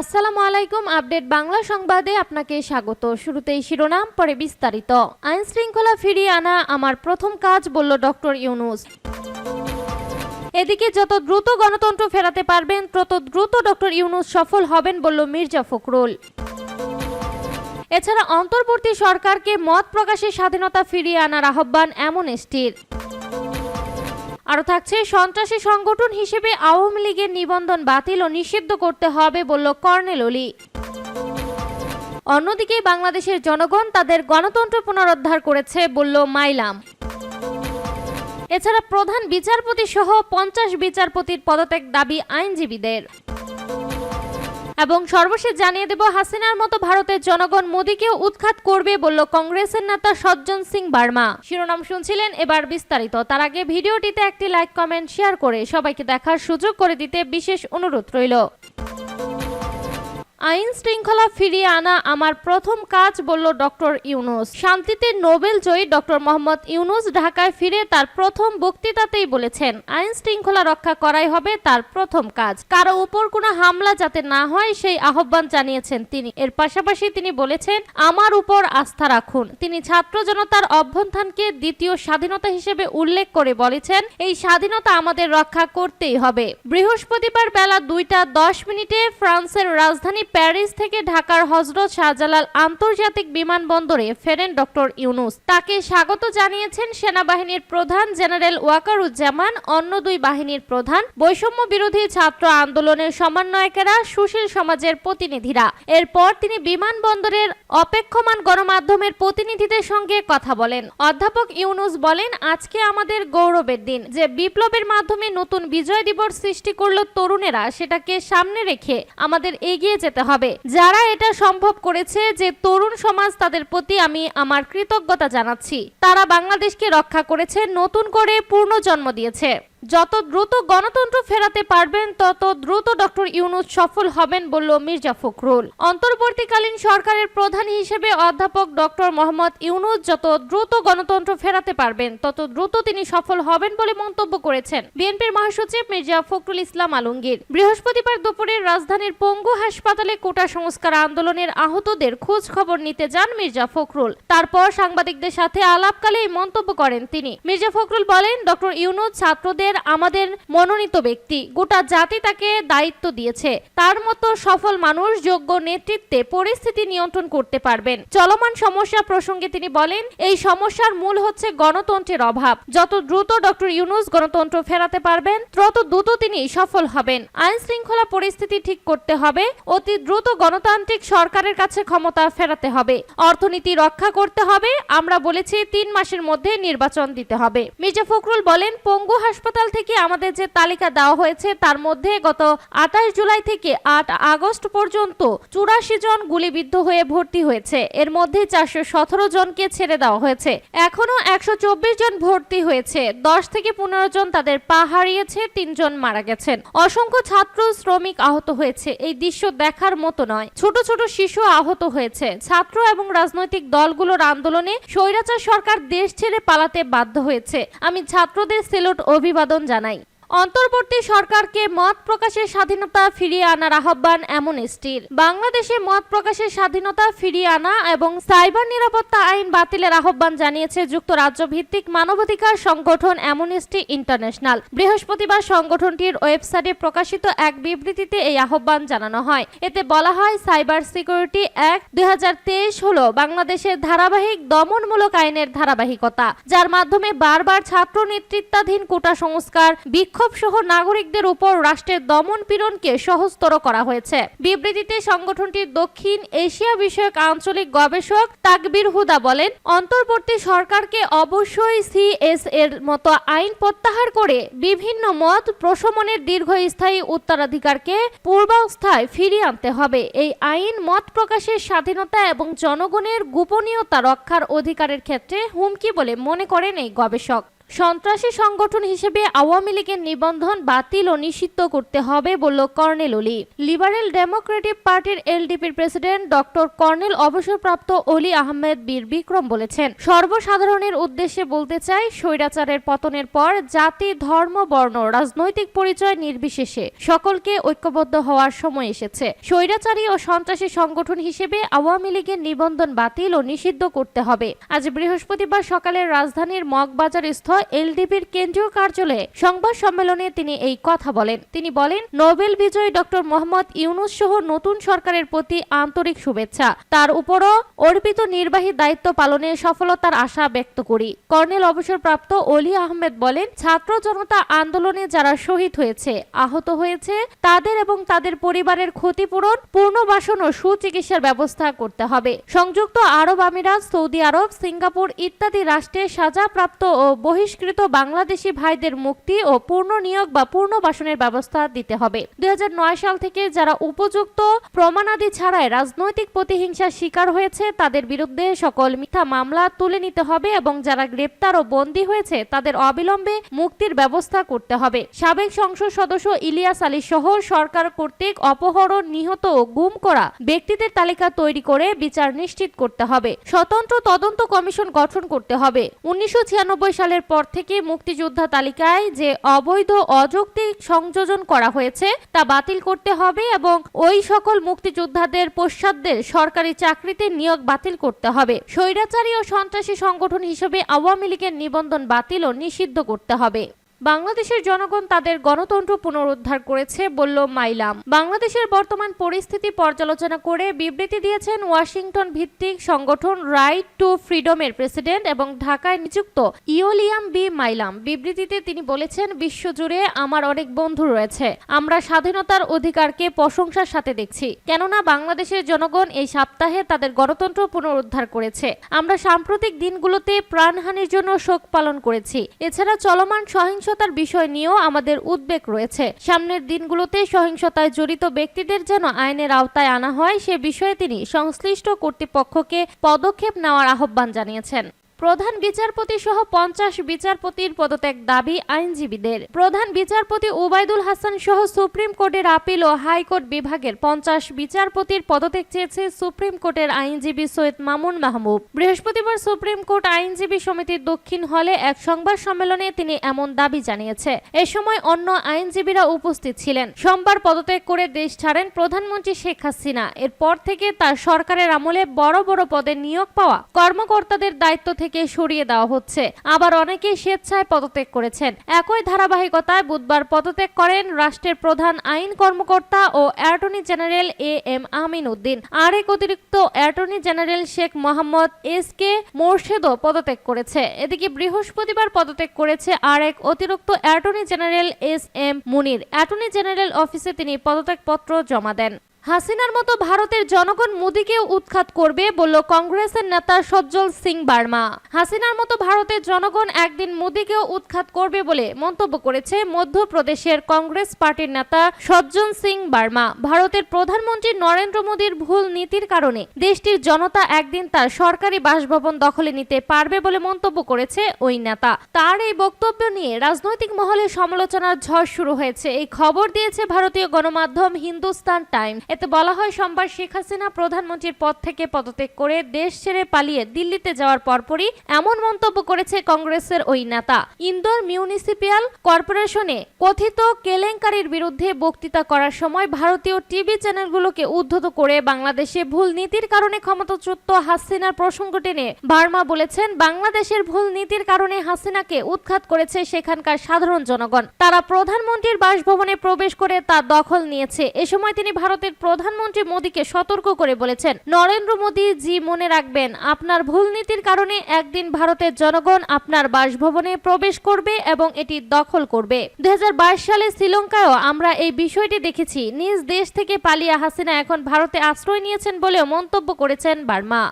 আসসালামু আলাইকুম। আপডেট বাংলা সংবাদে আপনাকে স্বাগত। শুরুতেই শিরোনাম, পরে বিস্তারিত। আইন শৃঙ্খলা ফিরিয়ে আনা আমার প্রথম কাজ, বলল ডক্টর ইউনূস। এদিকে যত দ্রুত গণতন্ত্র ফেরাতে পারবেন তত দ্রুত ডক্টর ইউনূস সফল হবেন, বলল মির্জা ফখরুল। এছাড়া অন্তর্বর্তী সরকারকে মত প্রকাশের স্বাধীনতা ফিরিয়ে আনার আহ্বান অ্যামনেস্টির। আরও থাকছে, সন্ত্রাসী সংগঠন হিসেবে আওয়ামী লীগের নিবন্ধন বাতিল ও নিষিদ্ধ করতে হবে, বলল কর্নেল অলি। অন্যদিকে বাংলাদেশের জনগণ তাদের গণতন্ত্র পুনরুদ্ধার করেছে, বলল মাইলাম। এছাড়া প্রধান বিচারপতি সহ 50 বিচারপতির পদত্যাগ দাবি আইনজীবীদের। এবং সর্বশেষ জানিয়ে দেব, হাসিনার মতো ভারতের জনগণ মোদীকেও উৎখাত করবে, বলল কংগ্রেসের নেতা সজ্জন সিং বার্মা। শিরোনাম শুনছিলেন, এবার বিস্তারিত। তার আগে ভিডিওটিতে একটি লাইক, কমেন্ট, শেয়ার করে সবাইকে দেখার সুযোগ করে দিতে বিশেষ অনুরোধ রইল। আইন শৃঙ্খলা ফিরিয়ে আনা আমার প্রথম কাজ, বলল ডক্টর ইউনূস। শান্তিতে নোবেল জয়ী ডক্টর মোহাম্মদ ইউনূস ঢাকায় ফিরে তার প্রথম বক্তৃতাতেই বলেছেন, আইন শৃঙ্খলা রক্ষা করাই হবে তার প্রথম কাজ। কারো উপর কোনো হামলা যাতে না হয় সেই আহ্বান জানিয়েছেন তিনি। এর পাশাপাশি তিনি বলেছেন, আমার উপর আস্থা রাখুন। তিনি ছাত্র জনতার অভ্যুত্থানকে দ্বিতীয় স্বাধীনতা হিসেবে উল্লেখ করে বলেছেন, এই স্বাধীনতা আমাদের রক্ষা করতেই হবে। বৃহস্পতিবার বেলা 2:10 ফ্রান্সের রাজধানী প্যারিস থেকে ঢাকার হযরত শাহজালাল আন্তর্জাতিক বিমানবন্দরে ফেরেন ডক্টর ইউনূস। তাকে স্বাগত জানিয়েছেন সেনাবাহিনীর প্রধান জেনারেল ওয়াকারুজ্জামান, অন্য দুই বাহিনীর প্রধান, বৈষম্য বিরোধী ছাত্র আন্দোলনের সমন্বয়কেরা, সুশীল সমাজের প্রতিনিধিরা। এরপর তিনি বিমানবন্দরের অপেক্ষমান গণমাধ্যমের প্রতিনিধিদের সঙ্গে কথা বলেন। অধ্যাপক ইউনূস বলেন, আজকে আমাদের গৌরবের দিন। যে বিপ্লবের মাধ্যমে নতুন বিজয় দিবস সৃষ্টি করল তরুণেরা, সেটাকে সামনে রেখে আমাদের এগিয়ে যেতে হবে। যারা এটা সম্ভব করেছে, যে তরুণ সমাজ, তাদের প্রতি আমি আমার কৃতজ্ঞতা জানাচ্ছি। তারা বাংলাদেশকে রক্ষা করেছে, নতুন করে পুনর্জন্ম দিয়েছে। যত দ্রুত গণতন্ত্র ফেরাতে পারবেন তত দ্রুত ডক্টর ইউনূস সফল হবেন, বলল মির্জা ফখরুল। অন্তর্বর্তীকালীন সরকারের প্রধান হিসেবে অধ্যাপক ডক্টর মোহাম্মদ ইউনূস যত দ্রুত গণতন্ত্র ফেরাতে পারবেন তত দ্রুত তিনি সফল হবেন বলে মন্তব্য করেছেন বিএনপির মহাসচিব মির্জা ফখরুল ইসলাম আলমগীর। বৃহস্পতিবার দুপুরে রাজধানীর পঙ্গু হাসপাতালে কোটা সংস্কার আন্দোলনের আহতদের খোঁজ খবর নিতে যান মির্জা ফখরুল। তারপর সাংবাদিকদের সাথে আলাপকালে এই মন্তব্য করেন তিনি। মির্জা ফখরুল বলেন, ডক্টর ইউনূস ছাত্রদের আমাদের মনোনীত ব্যক্তি, গোটা জাতি তাকে দায়িত্ব দিয়েছে। তার মতো সফল মানুষ যোগ্য নেতৃত্বে পরিস্থিতি নিয়ন্ত্রণ করতে পারবেন। চলমান সমস্যা প্রসঙ্গে তিনি বলেন, এই সমস্যার মূল হচ্ছে গণতন্ত্রের অভাব। যত দ্রুত ডক্টর ইউনূস গণতন্ত্র ফেরাতে পারবেন তত দ্রুত তিনি সফল হবেন। আইন শৃঙ্খলা পরিস্থিতি ঠিক করতে হবে, অতি দ্রুত গণতান্ত্রিক সরকারের কাছে ক্ষমতা ফেরাতে হবে, অর্থনীতি রক্ষা করতে হবে। আমরা বলেছি 3 মাসের মধ্যে নির্বাচন দিতে হবে। মির্জা ফখরুল বলেন, পঙ্গু হাসপাতাল থেকে আমাদের যে তালিকা দেওয়া হয়েছে তার মধ্যে গত 28 জুলাই থেকে 8 আগস্ট পর্যন্ত 84 জন গুলিবিদ্ধ হয়ে ভর্তি হয়েছে। এর মধ্যে 417 জনকে ছেড়ে দেওয়া হয়েছে। এখনো 124 জন ভর্তি হয়েছে। 10 থেকে 15 জন তাদের পা হারিয়েছে, 3 জন মারা গেছেন। অসংখ্য ছাত্র শ্রমিক আহত হয়েছে। এই দৃশ্য দেখার মতো নয়। ছোট ছোট শিশু আহত হয়েছে। ছাত্র এবং রাজনৈতিক দলগুলোর আন্দোলনে স্বৈরাচার সরকার দেশ ছেড়ে পালাতে বাধ্য হয়েছে। আমি ছাত্রদের সেলুট অভিবাদন জানাই। অন্তর্বর্তী সরকারকে মত প্রকাশের স্বাধীনতা ফিরিয়ে আনার আহ্বান অ্যামনেস্টির। বাংলাদেশে মত প্রকাশের স্বাধীনতা ফিরিয়ে আনা এবং সাইবার নিরাপত্তা আইন বাতিলের আহ্বান জানিয়েছে যুক্তরাজ্য ভিত্তিক মানবাধিকার সংগঠন অ্যামনেস্টি ইন্টারন্যাশনাল। বৃহস্পতিবার সংগঠনটির ওয়েবসাইটে প্রকাশিত এক বিবৃতিতে এই আহ্বান জানানো হয়। এতে বলা হয়, সাইবার সিকিউরিটি অ্যাক্ট 2023 হল বাংলাদেশের ধারাবাহিক দমনমূলক আইনের ধারাবাহিকতা, যার মাধ্যমে বারবার ছাত্র নেতৃত্বাধীন কোটা সংস্কার, বিক্ষোভ সহ নাগরিকদের উপর রাষ্ট্রের দমন পীড়নকে সহজতর করা হয়েছে। বিবৃতিতে সংগঠনটির দক্ষিণ এশিয়া বিষয়ক আঞ্চলিক গবেষক তাকবির হুদা বলেন, অন্তর্বর্তী সরকারকে অবশ্যই সিএস এর মতো আইন প্রত্যাহার করে বিভিন্ন মত প্রশমনের দীর্ঘস্থায়ী উত্তরাধিকারকে পূর্বাবস্থায় ফিরিয়ে আনতে হবে। এই আইন মত প্রকাশের স্বাধীনতা এবং জনগণের গোপনীয়তা রক্ষার অধিকারের ক্ষেত্রে হুমকি বলে মনে করেন এই গবেষক। সন্ত্রাসী সংগঠন হিসেবে আওয়ামী লীগের নিবন্ধন বাতিল ও নিষিদ্ধ করতে হবে বলল কর্নেল অলি। লিবারেল ডেমোক্রেটিক পার্টির এলডিপির প্রেসিডেন্ট ডক্টর কর্নেল অবসরপ্রাপ্ত অলি আহমেদ বীর বিক্রম বলেছেন, সর্বসাধারণের উদ্দেশ্যে বলতে চাই, স্বৈরাচারের পতনের পর জাতি, ধর্ম, বর্ণ, রাজনৈতিক পরিচয় নির্বিশেষে সকলকে ঐক্যবদ্ধ হওয়ার সময় এসেছে। স্বৈরাচারী ও সন্ত্রাসী সংগঠন হিসেবে আওয়ামী লীগের নিবন্ধন বাতিল ও নিষিদ্ধ করতে হবে। আজ বৃহস্পতিবার সকালে রাজধানীর মগবাজারস্থ এলডিপির কেন্দ্রীয় কার্যালয়ে সংবাদ সম্মেলনে তিনি এই কথা বলেন। তিনি বলেন, নোবেল বিজয়ী ডক্টর মোহাম্মদ ইউনূস সহ নতুন সরকারের প্রতি আন্তরিক শুভেচ্ছা। তার উপরও অর্পিত নির্বাহী দায়িত্ব পালনে সফলতার আশা ব্যক্ত করি। কর্নেল অবসরপ্রাপ্ত অলি আহমেদ বলেন, ছাত্র জনতা আন্দোলনে যারা শহীদ হয়েছে, আহত হয়েছে, তাদের এবং তাদের পরিবারের ক্ষতিপূরণ, পুনর্বাসন ও সুচিকিৎসার ব্যবস্থা করতে হবে। সংযুক্ত আরব আমিরাত, সৌদি আরব, সিঙ্গাপুর ইত্যাদি রাষ্ট্রে সাজাপ্রাপ্ত ও বহিষ্কৃত বাংলাদেশি ভাইদের মুক্তি ও পূর্ণ নিয়োগ বা পুনর্বাসনের ব্যবস্থা দিতে হবে। 2009 সাল থেকে যারা উপযুক্ত প্রমাণাদি ছাড়াই রাজনৈতিক প্রতিহিংসার শিকার হয়েছে, তাদের বিরুদ্ধে সকল মিথ্যা মামলা তুলে নিতে হবে এবং যারা গ্রেপ্তার ও বন্দী হয়েছে তাদের অবিলম্বে মুক্তির ব্যবস্থা করতে হবে। সাবেক সংসদ সদস্য ইলিয়াস আলী সহ সরকার কর্তৃক অপহরণ, নিহত ও গুম করা ব্যক্তিদের তালিকা তৈরি করে বিচার নিশ্চিত করতে হবে। স্বতন্ত্র তদন্ত কমিশন গঠন করতে হবে। 1996 সালের পর থেকে মুক্তিযোদ্ধা তালিকায় যে অবৈধ অযৌক্তিক সংযোজন করা হয়েছে তা বাতিল করতে হবে এবং ওই সকল মুক্তিযোদ্ধাদের পশ্চাৎদের সরকারি চাকরিতে নিয়োগ বাতিল করতে হবে। স্বৈরাচারী ও সন্ত্রাসী সংগঠন হিসেবে আওয়ামী লীগের নিবন্ধন বাতিল ও নিষিদ্ধ করতে হবে। বাংলাদেশের জনগণ তাদের গণতন্ত্র পুনরুদ্ধার করেছে বলল মাইলাম। বাংলাদেশের বর্তমান পরিস্থিতি পর্যালোচনা করে বিবৃতি দিয়েছেন ওয়াশিংটন ভিত্তিক সংগঠন রাইট টু ফ্রিডমের প্রেসিডেন্ট এবং ঢাকায় নিযুক্ত ইওলিয়াম বি মাইলাম। বিবৃতিতে তিনি বলেছেন, বিশ্বজুড়ে আমার অনেক বন্ধু রয়েছে। আমরা স্বাধীনতার অধিকারকে প্রশংসার সাথে দেখছি, কেননা বাংলাদেশের জনগণ এই সপ্তাহে তাদের গণতন্ত্র পুনরুদ্ধার করেছে। আমরা সাম্প্রতিক দিনগুলোতে প্রাণহানির জন্য শোক পালন করেছি। এছাড়া চলমান সহিংসতার বিষয় নিয়েও আমাদের উদ্বেগ রয়েছে। সামনের দিনগুলোতে সহিংসতায় জড়িত ব্যক্তিদের যেন আইনের আওতায় আনা হয়, সে বিষয়ে তিনি সংশ্লিষ্ট কর্তৃপক্ষকে পদক্ষেপ নেওয়ার আহ্বান জানিয়েছেন। প্রধান বিচারপতি সহ 50 বিচারপতির পদত্যাগ দাবি আইনজীবীদের। প্রধান বিচারপতি ওবায়দুল হাসান সহ সুপ্রিম কোর্টের আপিল ও হাইকোর্ট বিভাগের 50 বিচারপতির পদত্যাগ চেয়েছে সুপ্রিম কোর্টের আইনজীবী সৈয়দ মামুন মাহবুব। বৃহস্পতিবার সুপ্রিম কোর্ট আইনজীবী সমিতির দক্ষিণ হলে এক সংবাদ সম্মেলনে তিনি এমন দাবি জানিয়েছে। এ সময় অন্য আইনজীবীরা উপস্থিত ছিলেন। সোমবার পদত্যাগ করে দেশ ছাড়েন প্রধানমন্ত্রী শেখ হাসিনা। এরপর থেকে তার সরকারের আমলে বড় বড় পদে নিয়োগ পাওয়া কর্মকর্তাদের দায়িত্ব থেকে সরিয়ে দেওয়া হচ্ছে। আবার অনেকেই স্বেচ্ছায় পদত্যাগ করেছেন। একই ধারাবাহিকতায় বুধবার পদত্যাগ করেন রাষ্ট্রের প্রধান আইন কর্মকর্তা ও attorney general AM Amin Uddin. আরেক অতিরিক্ত attorney general Sheikh Mohammad SK মোরশেদও পদত্যাগ করেছে। এদিকে বৃহস্পতিবার পদত্যাগ করেছে আরেক অতিরিক্ত অ্যাটর্নি জেনারেল SM মুনির। অ্যাটর্নি জেনারেল অফিসে তিনি পদত্যাগপত্র জমা দেন। হাসিনার মতো ভারতের জনগণ মোদীকেও উৎখাত করবে বলল কংগ্রেসের নেতা সজ্জল সিং বার্মা। হাসিনার মতো ভারতের জনগণ একদিন মোদীকেও উৎখাত করবে বলে মন্তব্য করেছে মধ্যপ্রদেশের কংগ্রেস পার্টির নেতা সজ্জল সিং বার্মা। ভারতের প্রধানমন্ত্রী নরেন্দ্র মোদীর ভুল নীতির কারণে দেশটির জনতা একদিন তার সরকারি বাসভবন দখলে নিতে পারবে বলে মন্তব্য করেছে ওই নেতা। তার এই বক্তব্য নিয়ে রাজনৈতিক মহলে সমালোচনার ঝড় শুরু হয়েছে। এই খবর দিয়েছে ভারতীয় গণমাধ্যম হিন্দুস্তান টাইমস। এতে বলা হয়, সোমবার শেখ হাসিনা প্রধানমন্ত্রীর পদ থেকে পদত্যাগ করে দেশ ছেড়ে পালিয়ে দিল্লিতে যাওয়ার পরপরই এমন মন্তব্য করেছে কংগ্রেসের ওই নেতা। ইন্দোর মিউনিসিপ্যাল কর্পোরেশনে কথিত কেলেঙ্কারির বিরুদ্ধে বক্তৃতা করার সময় ভারতীয় টিভি চ্যানেলগুলোকে উদ্ধৃত করে বাংলাদেশে ভুল নীতির কারণে ক্ষমতাচ্যুত হাসিনার প্রসঙ্গ টেনে বার্মা বলেছেন, বাংলাদেশের ভুল নীতির কারণে হাসিনাকে উৎখাত করেছে সেখানকার সাধারণ জনগণ। তারা প্রধানমন্ত্রীর বাসভবনে প্রবেশ করে তা দখল নিয়েছে। এ সময় তিনি ভারতের প্রধানমন্ত্রী মোদীকে সতর্ক করে বলেছেন, নরেন্দ্র মোদী জি, মনে রাখবেন আপনার ভুল নীতির কারণে একদিন ভারতের জনগণ আপনার বাসভবনে প্রবেশ করবে এবং এটি দখল করবে। 2022 সালে শ্রীলঙ্কায়ও আমরা এই বিষয়টি দেখেছি। নিজ দেশ থেকে পালিয়ে হাসিনা এখন ভারতে আশ্রয় নিয়েছেন বলেও মন্তব্য করেছেন বার্মা।